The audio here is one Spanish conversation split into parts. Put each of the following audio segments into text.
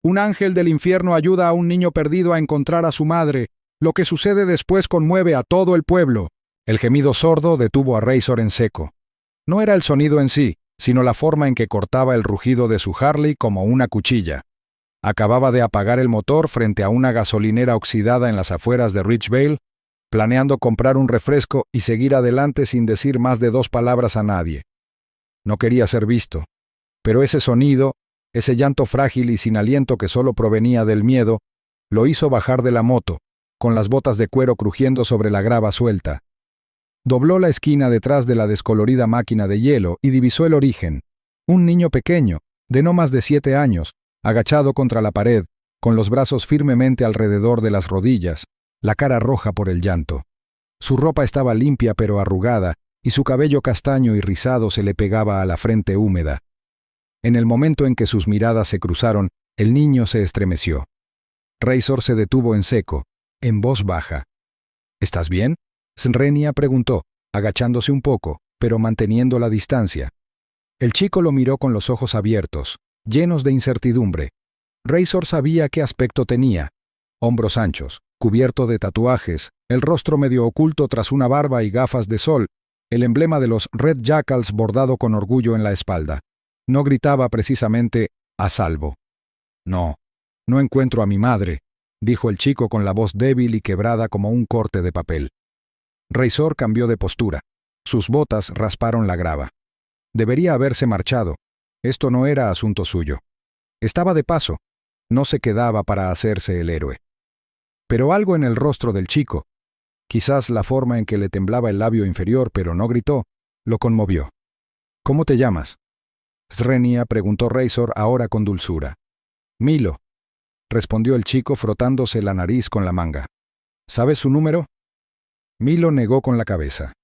Un ángel del infierno ayuda a un niño perdido a encontrar a su madre. Lo que sucede después conmueve a todo el pueblo». El gemido sordo detuvo a Razor en seco. No era el sonido en sí, sino la forma en que cortaba el rugido de su Harley como una cuchilla. Acababa de apagar el motor frente a una gasolinera oxidada en las afueras de Ridgevale, planeando comprar un refresco y seguir adelante sin decir más de 2 palabras a nadie. No quería ser visto, pero ese sonido, ese llanto frágil y sin aliento que solo provenía del miedo, lo hizo bajar de la moto, con las botas de cuero crujiendo sobre la grava suelta. Dobló la esquina detrás de la descolorida máquina de hielo y divisó el origen. Un niño pequeño, de no más de 7 años, agachado contra la pared, con los brazos firmemente alrededor de las rodillas, la cara roja por el llanto. Su ropa estaba limpia pero arrugada, y su cabello castaño y rizado se le pegaba a la frente húmeda. En el momento en que sus miradas se cruzaron, el niño se estremeció. Razor se detuvo en seco, en voz baja. «¿Estás bien?», Srenia preguntó, agachándose un poco, pero manteniendo la distancia. El chico lo miró con los ojos abiertos, llenos de incertidumbre. Razor sabía qué aspecto tenía: hombros anchos, cubierto de tatuajes, el rostro medio oculto tras una barba y gafas de sol, el emblema de los Red Jackals bordado con orgullo en la espalda. No gritaba precisamente «a salvo». «No encuentro a mi madre», dijo el chico con la voz débil y quebrada como un corte de papel. Razor cambió de postura. Sus botas rasparon la grava. Debería haberse marchado. Esto no era asunto suyo. Estaba de paso. No se quedaba para hacerse el héroe. Pero algo en el rostro del chico, quizás la forma en que le temblaba el labio inferior pero no gritó, lo conmovió. «¿Cómo te llamas?», Srenia preguntó Razor ahora con dulzura. «Milo», respondió el chico frotándose la nariz con la manga. «¿Sabes su número?». Milo negó con la cabeza.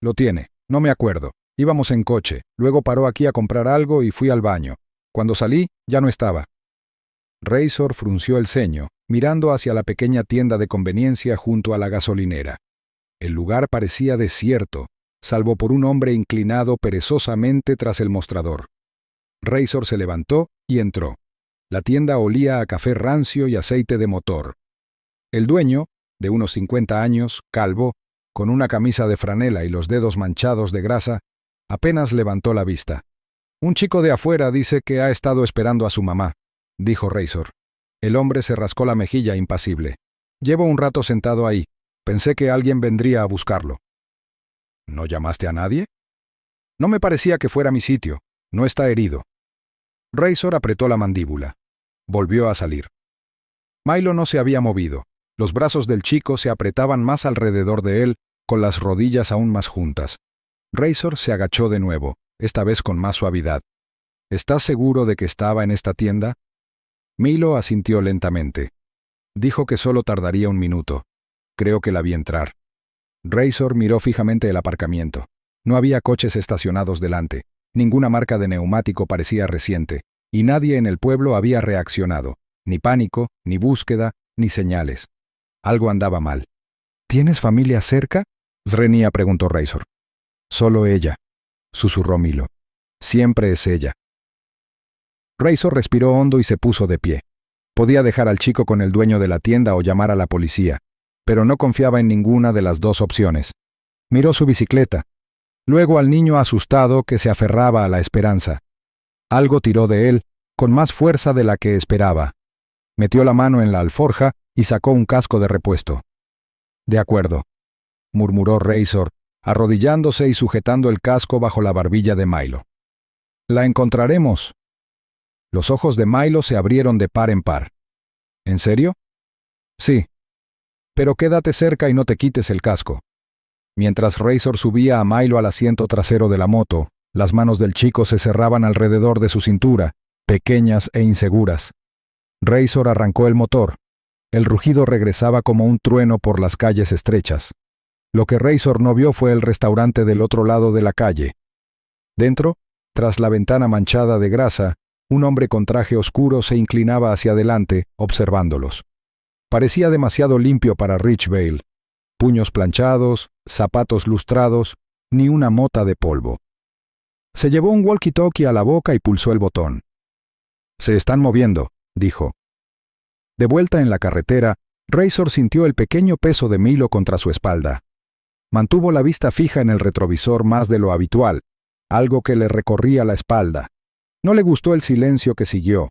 «Lo tiene, no me acuerdo. Íbamos en coche, luego paró aquí a comprar algo y fui al baño. Cuando salí, ya no estaba». Razor frunció el ceño, mirando hacia la pequeña tienda de conveniencia junto a la gasolinera. El lugar parecía desierto, salvo por un hombre inclinado perezosamente tras el mostrador. Razor se levantó y entró. La tienda olía a café rancio y aceite de motor. El dueño, de unos 50 años, calvo, con una camisa de franela y los dedos manchados de grasa, apenas levantó la vista. «Un chico de afuera dice que ha estado esperando a su mamá», dijo Razor. El hombre se rascó la mejilla impasible. «Llevo un rato sentado ahí. Pensé que alguien vendría a buscarlo». «¿No llamaste a nadie?». «No me parecía que fuera mi sitio. No está herido». Razor apretó la mandíbula. Volvió a salir. Milo no se había movido. Los brazos del chico se apretaban más alrededor de él, con las rodillas aún más juntas. Razor se agachó de nuevo, esta vez con más suavidad. «¿Estás seguro de que estaba en esta tienda?». Milo asintió lentamente. Dijo que solo tardaría 1 minuto. Creo que la vi entrar. Razor miró fijamente el aparcamiento. No había coches estacionados delante. Ninguna marca de neumático parecía reciente, y nadie en el pueblo había reaccionado. Ni pánico, ni búsqueda, ni señales. Algo andaba mal. «¿Tienes familia cerca?», Srenia preguntó Razor. «Solo ella», susurró Milo. «Siempre es ella». Razor respiró hondo y se puso de pie. Podía dejar al chico con el dueño de la tienda o llamar a la policía, pero no confiaba en ninguna de las 2 opciones. Miró su bicicleta, luego al niño asustado que se aferraba a la esperanza. Algo tiró de él, con más fuerza de la que esperaba. Metió la mano en la alforja y sacó un casco de repuesto. «De acuerdo», murmuró Razor, arrodillándose y sujetando el casco bajo la barbilla de Milo. «La encontraremos». Los ojos de Milo se abrieron de par en par. «¿En serio?». «Sí. Pero quédate cerca y no te quites el casco». Mientras Razor subía a Milo al asiento trasero de la moto, las manos del chico se cerraban alrededor de su cintura, pequeñas e inseguras. Razor arrancó el motor. El rugido regresaba como un trueno por las calles estrechas. Lo que Razor no vio fue el restaurante del otro lado de la calle. Dentro, tras la ventana manchada de grasa, un hombre con traje oscuro se inclinaba hacia adelante, observándolos. Parecía demasiado limpio para Ridgevale. Puños planchados, zapatos lustrados, ni una mota de polvo. Se llevó un walkie-talkie a la boca y pulsó el botón. «Se están moviendo», dijo. De vuelta en la carretera, Razor sintió el pequeño peso de Milo contra su espalda. Mantuvo la vista fija en el retrovisor más de lo habitual, algo que le recorría la espalda. No le gustó el silencio que siguió.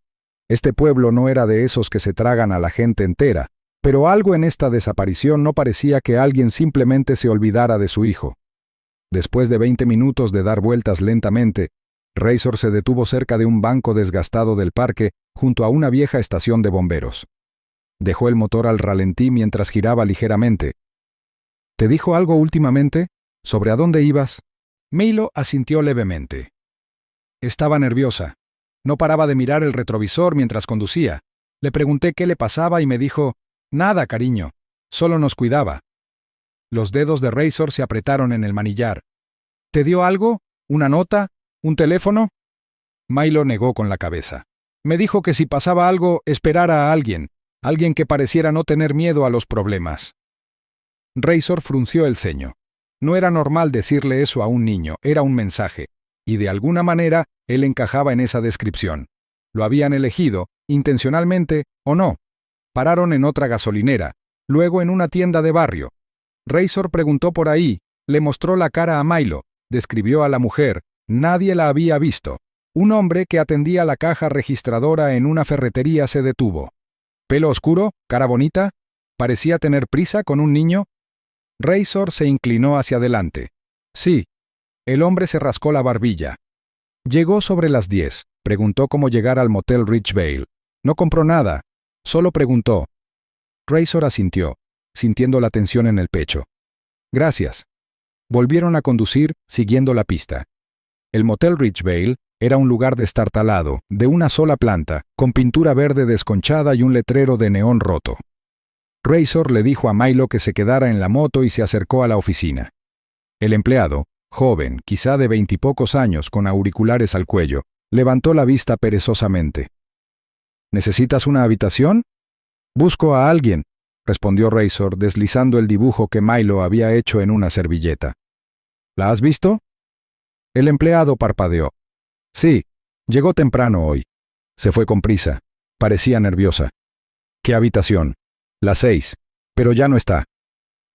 Este pueblo no era de esos que se tragan a la gente entera, pero algo en esta desaparición no parecía que alguien simplemente se olvidara de su hijo. Después de 20 minutos de dar vueltas lentamente, Razor se detuvo cerca de un banco desgastado del parque, junto a una vieja estación de bomberos. Dejó el motor al ralentí mientras giraba ligeramente. ¿Te dijo algo últimamente? ¿Sobre a dónde ibas? Milo asintió levemente. Estaba nerviosa. No paraba de mirar el retrovisor mientras conducía. Le pregunté qué le pasaba y me dijo, «Nada, cariño. Solo nos cuidaba». Los dedos de Razor se apretaron en el manillar. «¿Te dio algo? ¿Una nota? ¿Un teléfono?» Milo negó con la cabeza. Me dijo que si pasaba algo, esperara a alguien que pareciera no tener miedo a los problemas. Razor frunció el ceño. No era normal decirle eso a un niño, era un mensaje, y de alguna manera él encajaba en esa descripción. Lo habían elegido, intencionalmente o no. Pararon en otra gasolinera, luego en una tienda de barrio. Razor preguntó por ahí, le mostró la cara a Milo, describió a la mujer, nadie la había visto. Un hombre que atendía la caja registradora en una ferretería se detuvo. ¿Pelo oscuro? ¿Cara bonita? ¿Parecía tener prisa con un niño? Razor se inclinó hacia adelante. Sí. El hombre se rascó la barbilla. Llegó sobre las 10. Preguntó cómo llegar al motel Ridgevale. No compró nada. Solo preguntó. Razor asintió, sintiendo la tensión en el pecho. Gracias. Volvieron a conducir, siguiendo la pista. El motel Ridgevale era un lugar destartalado, de una sola planta, con pintura verde desconchada y un letrero de neón roto. Razor le dijo a Milo que se quedara en la moto y se acercó a la oficina. El empleado, joven, quizá de 20 y pocos años, con auriculares al cuello, levantó la vista perezosamente. ¿Necesitas una habitación? Busco a alguien, respondió Razor, deslizando el dibujo que Milo había hecho en una servilleta. ¿La has visto? El empleado parpadeó. Sí, llegó temprano hoy. Se fue con prisa. Parecía nerviosa. ¿Qué habitación? La 6, pero ya no está.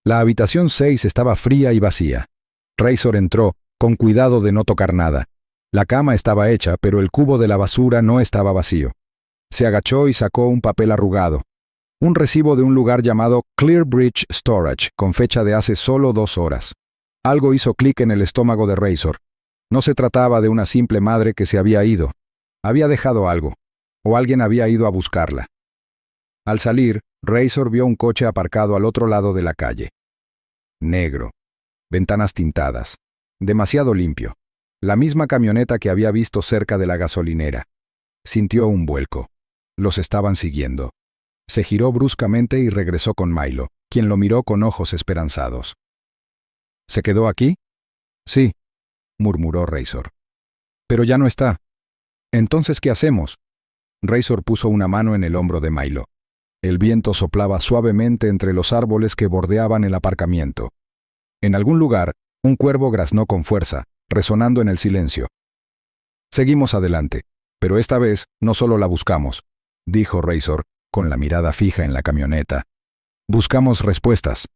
La habitación 6 estaba fría y vacía. Razor entró, con cuidado de no tocar nada. La cama estaba hecha, pero el cubo de la basura no estaba vacío. Se agachó y sacó un papel arrugado. Un recibo de un lugar llamado Clearbridge Storage, con fecha de hace solo 2 horas. Algo hizo clic en el estómago de Razor. No se trataba de una simple madre que se había ido. Había dejado algo, o alguien había ido a buscarla. Al salir, Razor vio un coche aparcado al otro lado de la calle. Negro. Ventanas tintadas. Demasiado limpio. La misma camioneta que había visto cerca de la gasolinera. Sintió un vuelco. Los estaban siguiendo. Se giró bruscamente y regresó con Milo, quien lo miró con ojos esperanzados. ¿Se quedó aquí? Sí, murmuró Razor. Pero ya no está. ¿Entonces qué hacemos? Razor puso una mano en el hombro de Milo. El viento soplaba suavemente entre los árboles que bordeaban el aparcamiento. En algún lugar, un cuervo graznó con fuerza, resonando en el silencio. Seguimos adelante, pero esta vez no solo la buscamos, dijo Razor, con la mirada fija en la camioneta. Buscamos respuestas.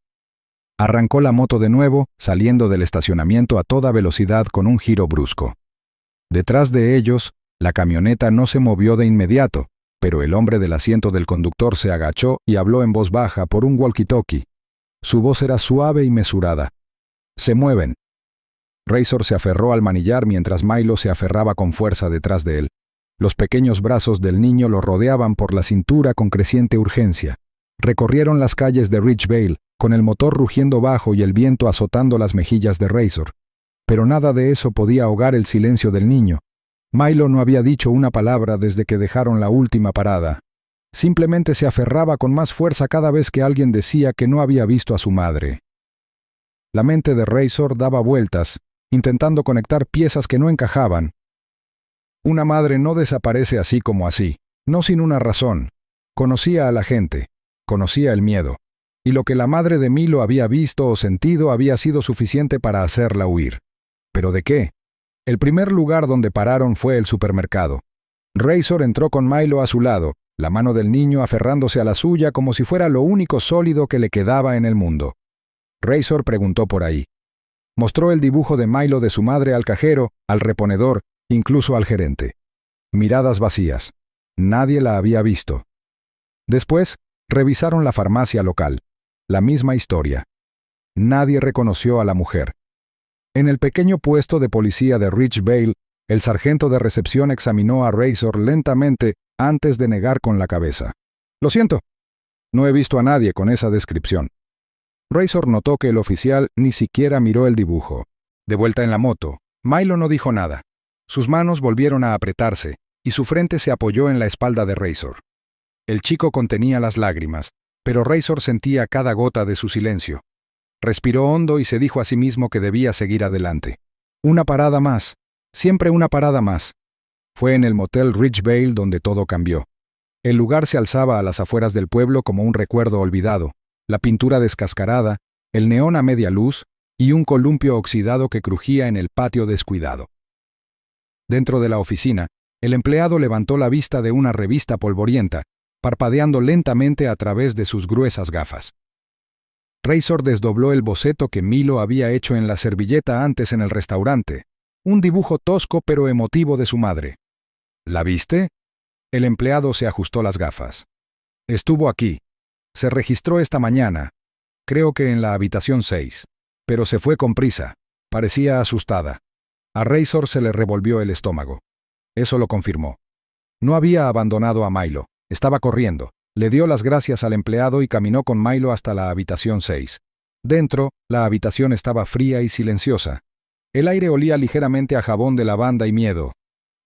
Arrancó la moto de nuevo, saliendo del estacionamiento a toda velocidad con un giro brusco. Detrás de ellos, la camioneta no se movió de inmediato, pero el hombre del asiento del conductor se agachó y habló en voz baja por un walkie-talkie. Su voz era suave y mesurada. «Se mueven». Razor se aferró al manillar mientras Milo se aferraba con fuerza detrás de él. Los pequeños brazos del niño lo rodeaban por la cintura con creciente urgencia. Recorrieron las calles de Ridgevale, con el motor rugiendo bajo y el viento azotando las mejillas de Razor. Pero nada de eso podía ahogar el silencio del niño. Milo no había dicho una palabra desde que dejaron la última parada. Simplemente se aferraba con más fuerza cada vez que alguien decía que no había visto a su madre. La mente de Razor daba vueltas, intentando conectar piezas que no encajaban. Una madre no desaparece así como así, no sin una razón. Conocía a la gente, conocía el miedo, y lo que la madre de Milo había visto o sentido había sido suficiente para hacerla huir. ¿Pero de qué? El primer lugar donde pararon fue el supermercado. Razor entró con Milo a su lado, la mano del niño aferrándose a la suya como si fuera lo único sólido que le quedaba en el mundo. Razor preguntó por ahí. Mostró el dibujo de Milo de su madre al cajero, al reponedor, incluso al gerente. Miradas vacías. Nadie la había visto. Después, revisaron la farmacia local. La misma historia. Nadie reconoció a la mujer. En el pequeño puesto de policía de Ridgevale, el sargento de recepción examinó a Razor lentamente antes de negar con la cabeza. «Lo siento. No he visto a nadie con esa descripción». Razor notó que el oficial ni siquiera miró el dibujo. De vuelta en la moto, Milo no dijo nada. Sus manos volvieron a apretarse, y su frente se apoyó en la espalda de Razor. El chico contenía las lágrimas, pero Razor sentía cada gota de su silencio. Respiró hondo y se dijo a sí mismo que debía seguir adelante. Una parada más, siempre una parada más. Fue en el motel Ridgevale donde todo cambió. El lugar se alzaba a las afueras del pueblo como un recuerdo olvidado, la pintura descascarada, el neón a media luz y un columpio oxidado que crujía en el patio descuidado. Dentro de la oficina, el empleado levantó la vista de una revista polvorienta, parpadeando lentamente a través de sus gruesas gafas. Razor desdobló el boceto que Milo había hecho en la servilleta antes en el restaurante, un dibujo tosco pero emotivo de su madre. ¿La viste? El empleado se ajustó las gafas. Estuvo aquí. Se registró esta mañana, creo que en la habitación 6, pero se fue con prisa. Parecía asustada. A Razor se le revolvió el estómago. Eso lo confirmó. No había abandonado a Milo, estaba corriendo. Le dio las gracias al empleado y caminó con Milo hasta la habitación 6. Dentro, la habitación estaba fría y silenciosa. El aire olía ligeramente a jabón de lavanda y miedo.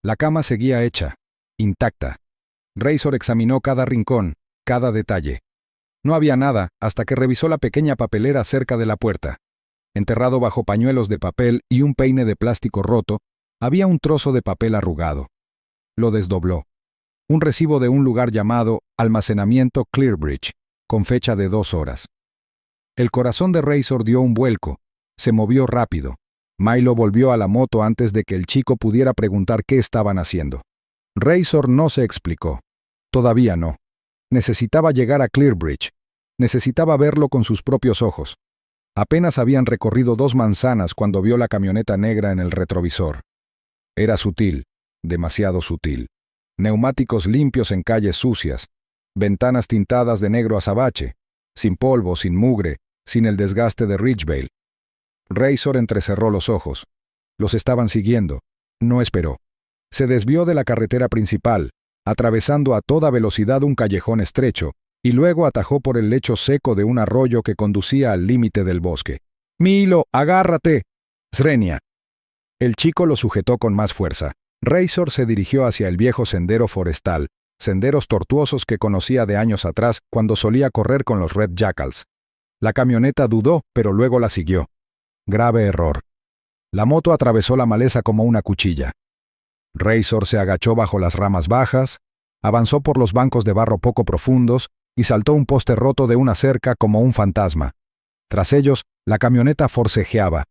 La cama seguía hecha, intacta. Razor examinó cada rincón, cada detalle. No había nada hasta que revisó la pequeña papelera cerca de la puerta. Enterrado bajo pañuelos de papel y un peine de plástico roto, había un trozo de papel arrugado. Lo desdobló. Un recibo de un lugar llamado Almacenamiento Clearbridge, con fecha de 2 horas. El corazón de Razor dio un vuelco. Se movió rápido. Milo volvió a la moto antes de que el chico pudiera preguntar qué estaban haciendo. Razor no se explicó. Todavía no. Necesitaba llegar a Clearbridge. Necesitaba verlo con sus propios ojos. Apenas habían recorrido 2 manzanas cuando vio la camioneta negra en el retrovisor. Era sutil, demasiado sutil. Neumáticos limpios en calles sucias, ventanas tintadas de negro azabache, sin polvo, sin mugre, sin el desgaste de Ridgevale. Razor entrecerró los ojos. Los estaban siguiendo. No esperó. Se desvió de la carretera principal, atravesando a toda velocidad un callejón estrecho, y luego atajó por el lecho seco de un arroyo que conducía al límite del bosque. «Milo, agárrate!» «Srenia». El chico lo sujetó con más fuerza. Razor se dirigió hacia el viejo sendero forestal, senderos tortuosos que conocía de años atrás cuando solía correr con los Red Jackals. La camioneta dudó, pero luego la siguió. Grave error. La moto atravesó la maleza como una cuchilla. Razor se agachó bajo las ramas bajas, avanzó por los bancos de barro poco profundos y saltó un poste roto de una cerca como un fantasma. Tras ellos, la camioneta forcejeaba.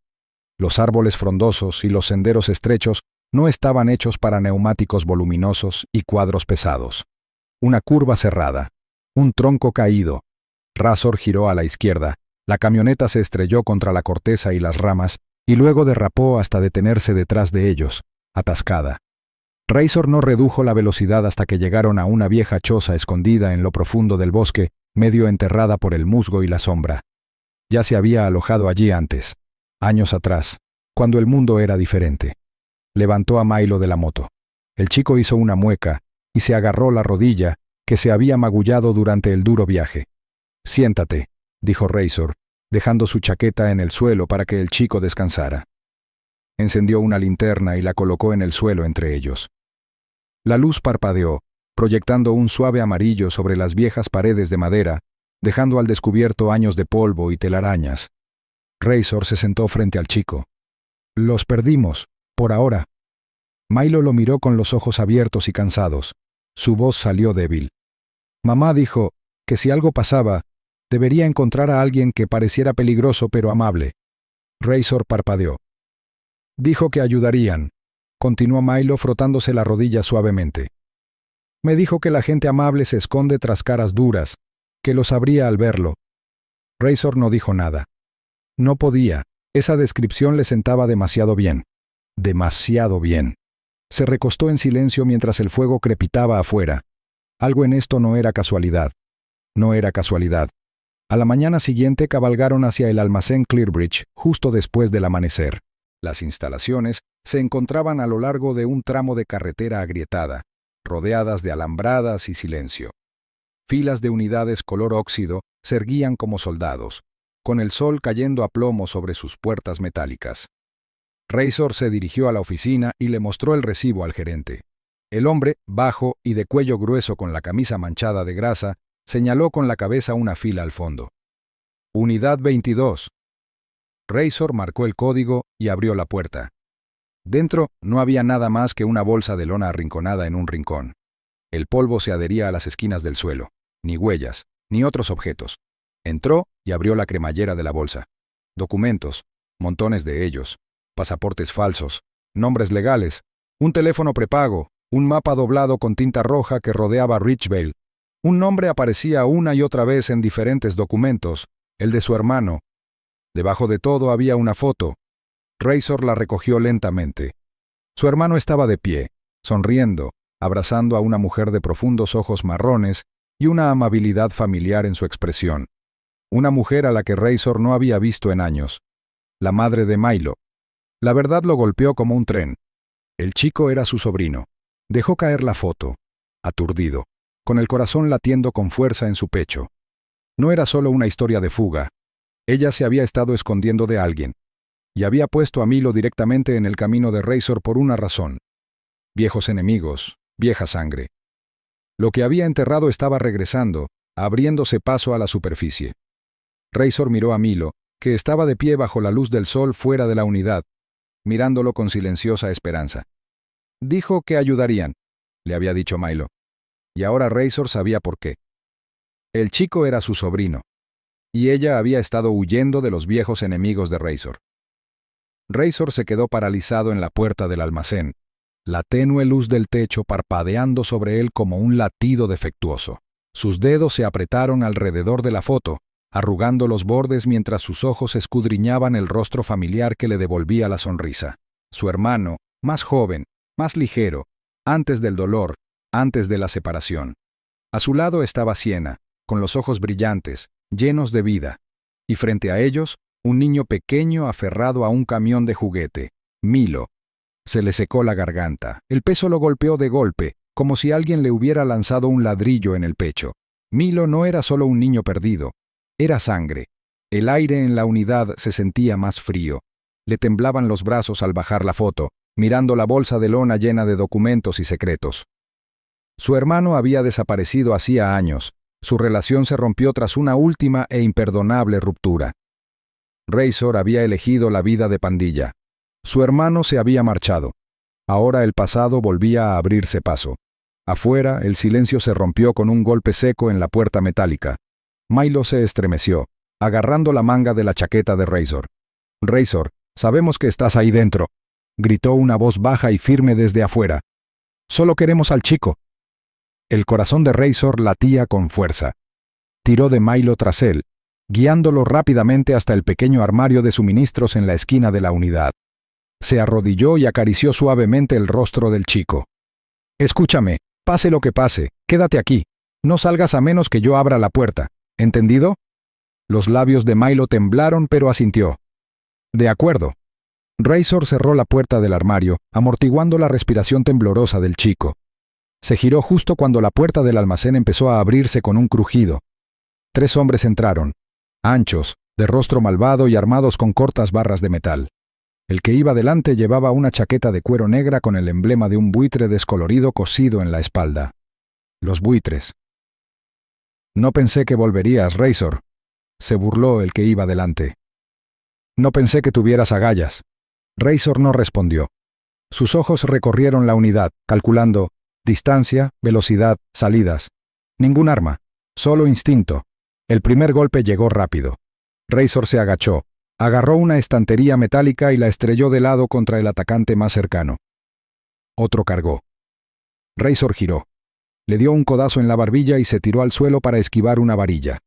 Los árboles frondosos y los senderos estrechos no estaban hechos para neumáticos voluminosos y cuadros pesados. Una curva cerrada, un tronco caído. Razor giró a la izquierda, la camioneta se estrelló contra la corteza y las ramas, y luego derrapó hasta detenerse detrás de ellos, atascada. Razor no redujo la velocidad hasta que llegaron a una vieja choza escondida en lo profundo del bosque, medio enterrada por el musgo y la sombra. Ya se había alojado allí antes, años atrás, cuando el mundo era diferente. Levantó a Milo de la moto. El chico hizo una mueca y se agarró la rodilla que se había magullado durante el duro viaje. «Siéntate», dijo Razor, dejando su chaqueta en el suelo para que el chico descansara. Encendió una linterna y la colocó en el suelo entre ellos. La luz parpadeó, proyectando un suave amarillo sobre las viejas paredes de madera, dejando al descubierto años de polvo y telarañas. Razor se sentó frente al chico. «Los perdimos, por ahora». Milo lo miró con los ojos abiertos y cansados. Su voz salió débil. «Mamá dijo que si algo pasaba, debería encontrar a alguien que pareciera peligroso pero amable». Razor parpadeó. «Dijo que ayudarían», continuó Milo frotándose la rodilla suavemente. Me dijo que la gente amable se esconde tras caras duras, que lo sabría al verlo. Razor no dijo nada. No podía. Esa descripción le sentaba demasiado bien. Demasiado bien. Se recostó en silencio mientras el fuego crepitaba afuera. Algo en esto no era casualidad. No era casualidad. A la mañana siguiente cabalgaron hacia el almacén Clearbridge, justo después del amanecer. Las instalaciones se encontraban a lo largo de un tramo de carretera agrietada, rodeadas de alambradas y silencio. Filas de unidades color óxido se erguían como soldados, con el sol cayendo a plomo sobre sus puertas metálicas. Razor se dirigió a la oficina y le mostró el recibo al gerente. El hombre, bajo y de cuello grueso con la camisa manchada de grasa, señaló con la cabeza una fila al fondo. Unidad 22. Razor marcó el código y abrió la puerta. Dentro no había nada más que una bolsa de lona arrinconada en un rincón. El polvo se adhería a las esquinas del suelo. Ni huellas, ni otros objetos. Entró y abrió la cremallera de la bolsa. Documentos, montones de ellos, pasaportes falsos, nombres legales, un teléfono prepago, un mapa doblado con tinta roja que rodeaba Richvale. Un nombre aparecía una y otra vez en diferentes documentos, el de su hermano. Debajo de todo había una foto. Razor la recogió lentamente. Su hermano estaba de pie, sonriendo, abrazando a una mujer de profundos ojos marrones y una amabilidad familiar en su expresión. Una mujer a la que Razor no había visto en años. La madre de Milo. La verdad lo golpeó como un tren. El chico era su sobrino. Dejó caer la foto, aturdido, con el corazón latiendo con fuerza en su pecho. No era solo una historia de fuga. Ella se había estado escondiendo de alguien, y había puesto a Milo directamente en el camino de Razor por una razón. Viejos enemigos, vieja sangre. Lo que había enterrado estaba regresando, abriéndose paso a la superficie. Razor miró a Milo, que estaba de pie bajo la luz del sol fuera de la unidad, mirándolo con silenciosa esperanza. Dijo que ayudarían, le había dicho Milo. Y ahora Razor sabía por qué. El chico era su sobrino, y ella había estado huyendo de los viejos enemigos de Razor. Razor se quedó paralizado en la puerta del almacén, la tenue luz del techo parpadeando sobre él como un latido defectuoso. Sus dedos se apretaron alrededor de la foto, arrugando los bordes mientras sus ojos escudriñaban el rostro familiar que le devolvía la sonrisa. Su hermano, más joven, más ligero, antes del dolor, antes de la separación. A su lado estaba Sienna, con los ojos brillantes, llenos de vida, y frente a ellos, un niño pequeño aferrado a un camión de juguete, Milo. Se le secó la garganta, el peso lo golpeó de golpe, como si alguien le hubiera lanzado un ladrillo en el pecho. Milo no era solo un niño perdido, era sangre. El aire en la unidad se sentía más frío. Le temblaban los brazos al bajar la foto, mirando la bolsa de lona llena de documentos y secretos. Su hermano había desaparecido hacía años. Su relación se rompió tras una última e imperdonable ruptura. Razor había elegido la vida de pandilla. Su hermano se había marchado. Ahora el pasado volvía a abrirse paso. Afuera, el silencio se rompió con un golpe seco en la puerta metálica. Milo se estremeció, agarrando la manga de la chaqueta de Razor. «Razor, sabemos que estás ahí dentro», gritó una voz baja y firme desde afuera. «Solo queremos al chico». El corazón de Razor latía con fuerza. Tiró de Milo tras él, guiándolo rápidamente hasta el pequeño armario de suministros en la esquina de la unidad. Se arrodilló y acarició suavemente el rostro del chico. «Escúchame, pase lo que pase, quédate aquí. No salgas a menos que yo abra la puerta. ¿Entendido?» Los labios de Milo temblaron, pero asintió. «De acuerdo». Razor cerró la puerta del armario, amortiguando la respiración temblorosa del chico. Se giró justo cuando la puerta del almacén empezó a abrirse con un crujido. 3 hombres entraron, anchos, de rostro malvado y armados con cortas barras de metal. El que iba delante llevaba una chaqueta de cuero negra con el emblema de un buitre descolorido cosido en la espalda. Los buitres. «No pensé que volverías, Razor», se burló el que iba delante. «No pensé que tuvieras agallas». Razor no respondió. Sus ojos recorrieron la unidad, calculando distancia, velocidad, salidas. Ningún arma, solo instinto. El primer golpe llegó rápido. Razor se agachó, agarró una estantería metálica y la estrelló de lado contra el atacante más cercano. Otro cargó. Razor giró. Le dio un codazo en la barbilla y se tiró al suelo para esquivar una varilla.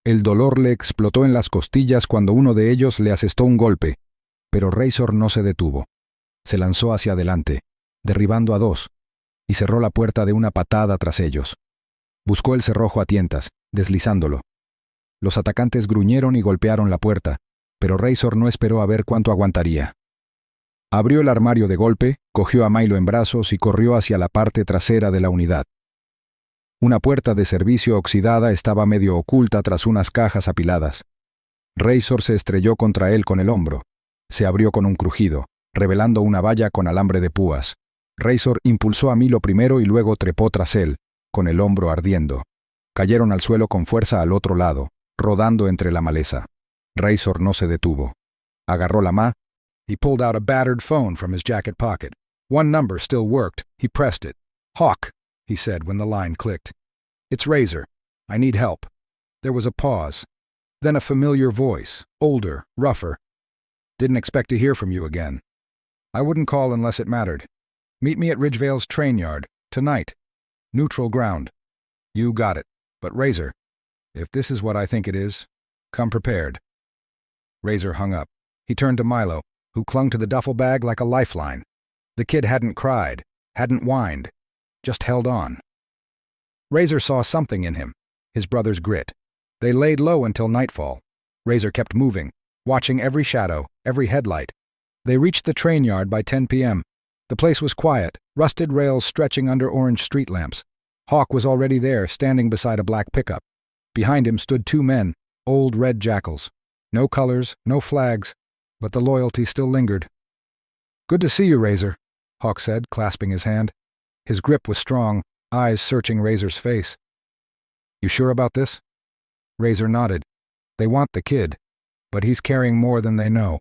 El dolor le explotó en las costillas cuando uno de ellos le asestó un golpe, pero Razor no se detuvo. Se lanzó hacia adelante, derribando a dos, y cerró la puerta de una patada tras ellos. Buscó el cerrojo a tientas, deslizándolo. Los atacantes gruñeron y golpearon la puerta, pero Razor no esperó a ver cuánto aguantaría. Abrió el armario de golpe, cogió a Milo en brazos y corrió hacia la parte trasera de la unidad. Una puerta de servicio oxidada estaba medio oculta tras unas cajas apiladas. Razor se estrelló contra él con el hombro. Se abrió con un crujido, revelando una valla con alambre de púas. Razor impulsó a Milo primero y luego trepó tras él, con el hombro ardiendo. Cayeron al suelo con fuerza al otro lado, rodando entre la maleza. Razor no se detuvo. Agarró la ma. He pulled out a battered phone from his jacket pocket. One number still worked. He pressed it. "Hawk," he said when the line clicked. "It's Razor. I need help." There was a pause. Then a familiar voice, older, rougher. "Didn't expect to hear from you again. I wouldn't call unless it mattered. Meet me at Ridgevale's train yard, tonight. Neutral ground." "You got it. But Razor, if this is what I think it is, come prepared." Razor hung up. He turned to Milo, who clung to the duffel bag like a lifeline. The kid hadn't cried, hadn't whined, just held on. Razor saw something in him, his brother's grit. They laid low until nightfall. Razor kept moving, watching every shadow, every headlight. They reached the train yard by 10 p.m. The place was quiet, rusted rails stretching under orange street lamps. Hawk was already there, standing beside a black pickup. Behind him stood two men, old red jackals. No colors, no flags, but the loyalty still lingered. "Good to see you, Razor," Hawk said, clasping his hand. His grip was strong, eyes searching Razor's face. "You sure about this?" Razor nodded. "They want the kid, but he's carrying more than they know."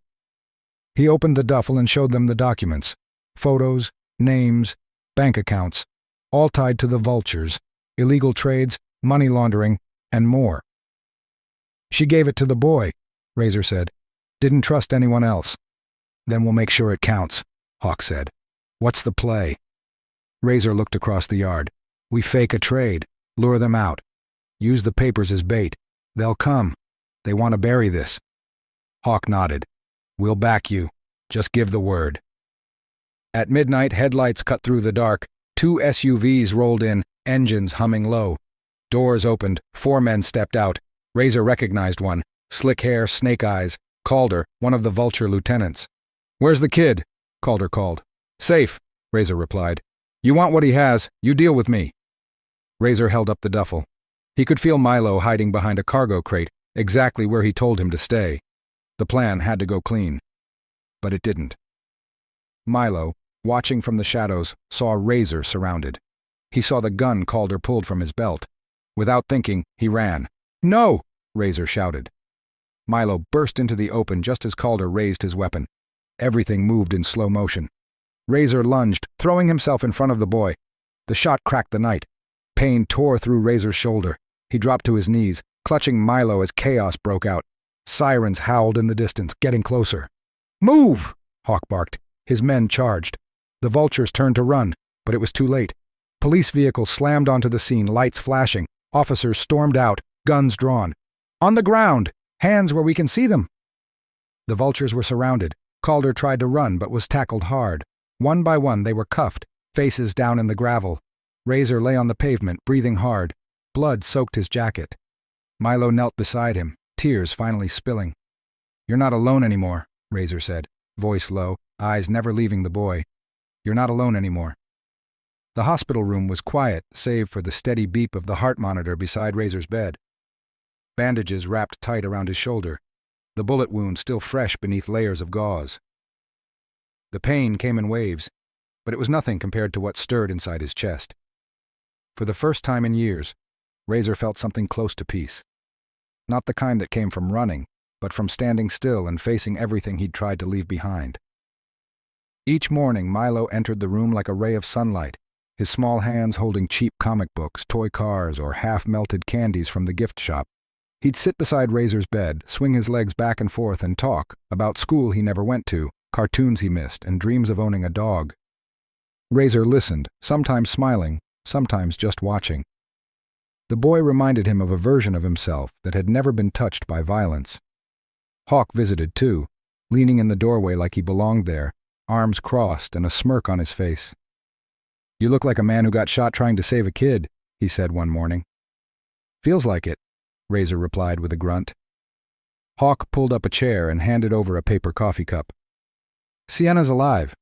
He opened the duffel and showed them the documents. Photos, names, bank accounts, all tied to the vultures, illegal trades, money laundering, and more. "She gave it to the boy," Razor said. "Didn't trust anyone else." "Then we'll make sure it counts," Hawk said. "What's the play?" Razor looked across the yard. "We fake a trade, lure them out. Use the papers as bait. They'll come. They want to bury this." Hawk nodded. "We'll back you. Just give the word." At midnight, headlights cut through the dark. Two SUVs rolled in, engines humming low. Doors opened. 4 men stepped out. Razor recognized one. Slick hair, snake eyes. Calder, one of the vulture lieutenants. "Where's the kid?" Calder called. "Safe," Razor replied. "You want what he has, you deal with me." Razor held up the duffel. He could feel Milo hiding behind a cargo crate, exactly where he told him to stay. The plan had to go clean. But it didn't. Milo, watching from the shadows, saw Razor surrounded. He saw the gun Calder pulled from his belt. Without thinking, he ran. "No!" Razor shouted. Milo burst into the open just as Calder raised his weapon. Everything moved in slow motion. Razor lunged, throwing himself in front of the boy. The shot cracked the night. Pain tore through Razor's shoulder. He dropped to his knees, clutching Milo as chaos broke out. Sirens howled in the distance, getting closer. "Move!" Hawk barked. His men charged. The vultures turned to run, but it was too late. Police vehicles slammed onto the scene, lights flashing. Officers stormed out, guns drawn. "On the ground! Hands where we can see them!" The vultures were surrounded. Calder tried to run, but was tackled hard. One by one they were cuffed, faces down in the gravel. Razor lay on the pavement, breathing hard. Blood soaked his jacket. Milo knelt beside him, tears finally spilling. "You're not alone anymore," Razor said, voice low, eyes never leaving the boy. "You're not alone anymore." The hospital room was quiet, save for the steady beep of the heart monitor beside Razor's bed. Bandages wrapped tight around his shoulder, the bullet wound still fresh beneath layers of gauze. The pain came in waves, but it was nothing compared to what stirred inside his chest. For the first time in years, Razor felt something close to peace. Not the kind that came from running, but from standing still and facing everything he'd tried to leave behind. Each morning, Milo entered the room like a ray of sunlight, his small hands holding cheap comic books, toy cars, or half-melted candies from the gift shop. He'd sit beside Razor's bed, swing his legs back and forth and talk about school he never went to, cartoons he missed, and dreams of owning a dog. Razor listened, sometimes smiling, sometimes just watching. The boy reminded him of a version of himself that had never been touched by violence. Hawk visited too, leaning in the doorway like he belonged there, arms crossed and a smirk on his face. "You look like a man who got shot trying to save a kid," he said one morning. "Feels like it," Razor replied with a grunt. Hawk pulled up a chair and handed over a paper coffee cup. "Sienna's alive."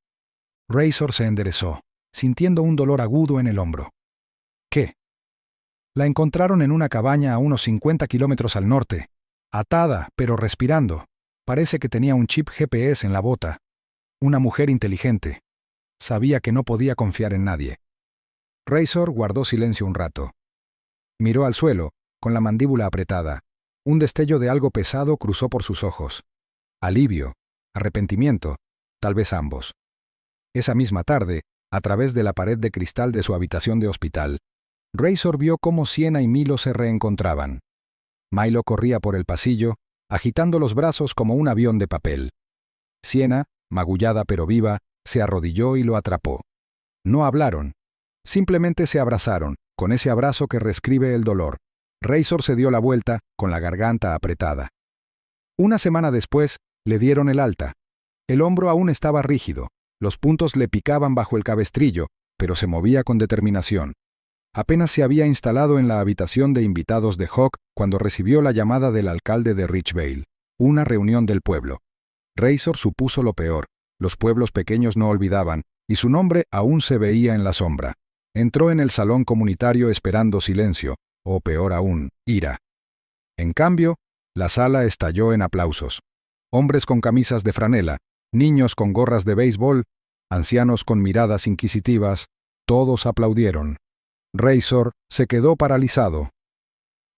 Razor se enderezó, sintiendo un dolor agudo en el hombro. ¿Qué? La encontraron en una cabaña a unos 50 kilómetros al norte, atada, pero respirando. Parece que tenía un chip GPS en la bota. Una mujer inteligente. Sabía que no podía confiar en nadie. Razor guardó silencio un rato. Miró al suelo, con la mandíbula apretada. Un destello de algo pesado cruzó por sus ojos. Alivio, arrepentimiento, tal vez ambos. Esa misma tarde, a través de la pared de cristal de su habitación de hospital, Razor vio cómo Sienna y Milo se reencontraban. Milo corría por el pasillo, agitando los brazos como un avión de papel. Sienna, magullada pero viva, se arrodilló y lo atrapó. No hablaron. Simplemente se abrazaron, con ese abrazo que reescribe el dolor. Razor se dio la vuelta, con la garganta apretada. Una semana después, le dieron el alta. El hombro aún estaba rígido, los puntos le picaban bajo el cabestrillo, pero se movía con determinación. Apenas se había instalado en la habitación de invitados de Hawk cuando recibió la llamada del alcalde de Richvale, una reunión del pueblo. Razor supuso lo peor, los pueblos pequeños no olvidaban, y su nombre aún se veía en la sombra. Entró en el salón comunitario esperando silencio, o peor aún, ira. En cambio, la sala estalló en aplausos. Hombres con camisas de franela, niños con gorras de béisbol, ancianos con miradas inquisitivas, todos aplaudieron. Razor se quedó paralizado.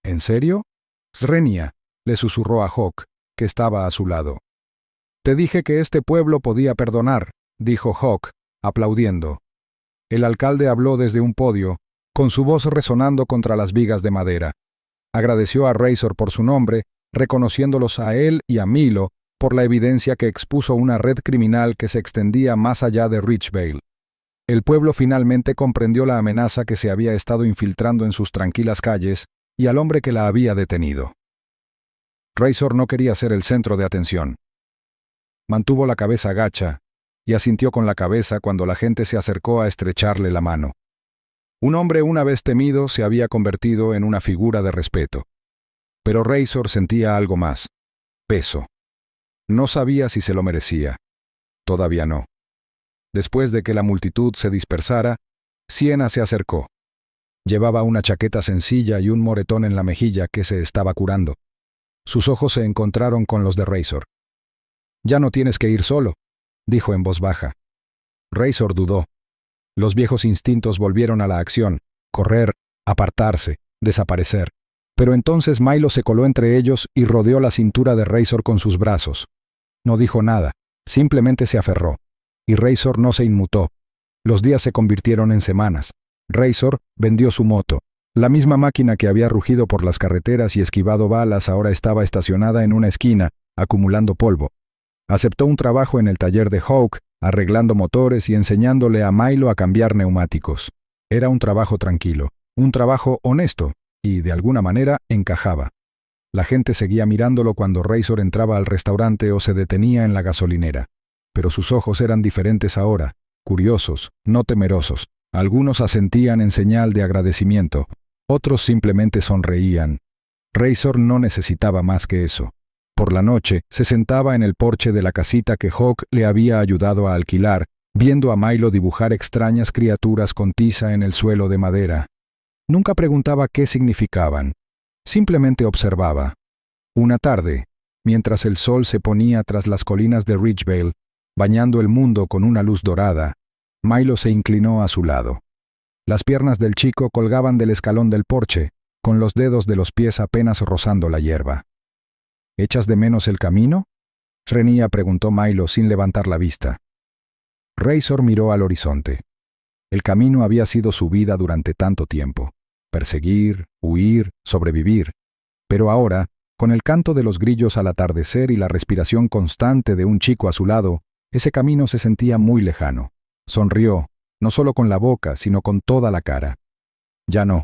¿En serio? Srenia, le susurró a Hawk, que estaba a su lado. Te dije que este pueblo podía perdonar, dijo Hawk, aplaudiendo. El alcalde habló desde un podio, con su voz resonando contra las vigas de madera. Agradeció a Razor por su nombre, reconociéndolos a él y a Milo por la evidencia que expuso una red criminal que se extendía más allá de Richvale. El pueblo finalmente comprendió la amenaza que se había estado infiltrando en sus tranquilas calles y al hombre que la había detenido. Razor no quería ser el centro de atención. Mantuvo la cabeza gacha y asintió con la cabeza cuando la gente se acercó a estrecharle la mano. Un hombre una vez temido se había convertido en una figura de respeto. Pero Razor sentía algo más. Peso. No sabía si se lo merecía. Todavía no. Después de que la multitud se dispersara, Sienna se acercó. Llevaba una chaqueta sencilla y un moretón en la mejilla que se estaba curando. Sus ojos se encontraron con los de Razor. «Ya no tienes que ir solo», dijo en voz baja. Razor dudó. Los viejos instintos volvieron a la acción, correr, apartarse, desaparecer. Pero entonces Milo se coló entre ellos y rodeó la cintura de Razor con sus brazos. No dijo nada, simplemente se aferró. Y Razor no se inmutó. Los días se convirtieron en semanas. Razor vendió su moto. La misma máquina que había rugido por las carreteras y esquivado balas ahora estaba estacionada en una esquina, acumulando polvo. Aceptó un trabajo en el taller de Hawk, arreglando motores y enseñándole a Milo a cambiar neumáticos. Era un trabajo tranquilo, un trabajo honesto, y de alguna manera encajaba. La gente seguía mirándolo cuando Razor entraba al restaurante o se detenía en la gasolinera. Pero sus ojos eran diferentes ahora, curiosos, no temerosos. Algunos asentían en señal de agradecimiento, otros simplemente sonreían. Razor no necesitaba más que eso. Por la noche, se sentaba en el porche de la casita que Hawk le había ayudado a alquilar, viendo a Milo dibujar extrañas criaturas con tiza en el suelo de madera. Nunca preguntaba qué significaban. Simplemente observaba. Una tarde, mientras el sol se ponía tras las colinas de Richvale, bañando el mundo con una luz dorada, Milo se inclinó a su lado. Las piernas del chico colgaban del escalón del porche, con los dedos de los pies apenas rozando la hierba. ¿Echas de menos el camino?, Srenia preguntó Milo sin levantar la vista. Razor miró al horizonte. El camino había sido su vida durante tanto tiempo. Perseguir, huir, sobrevivir. Pero ahora, con el canto de los grillos al atardecer y la respiración constante de un chico a su lado, ese camino se sentía muy lejano. Sonrió, no solo con la boca, sino con toda la cara. Ya no.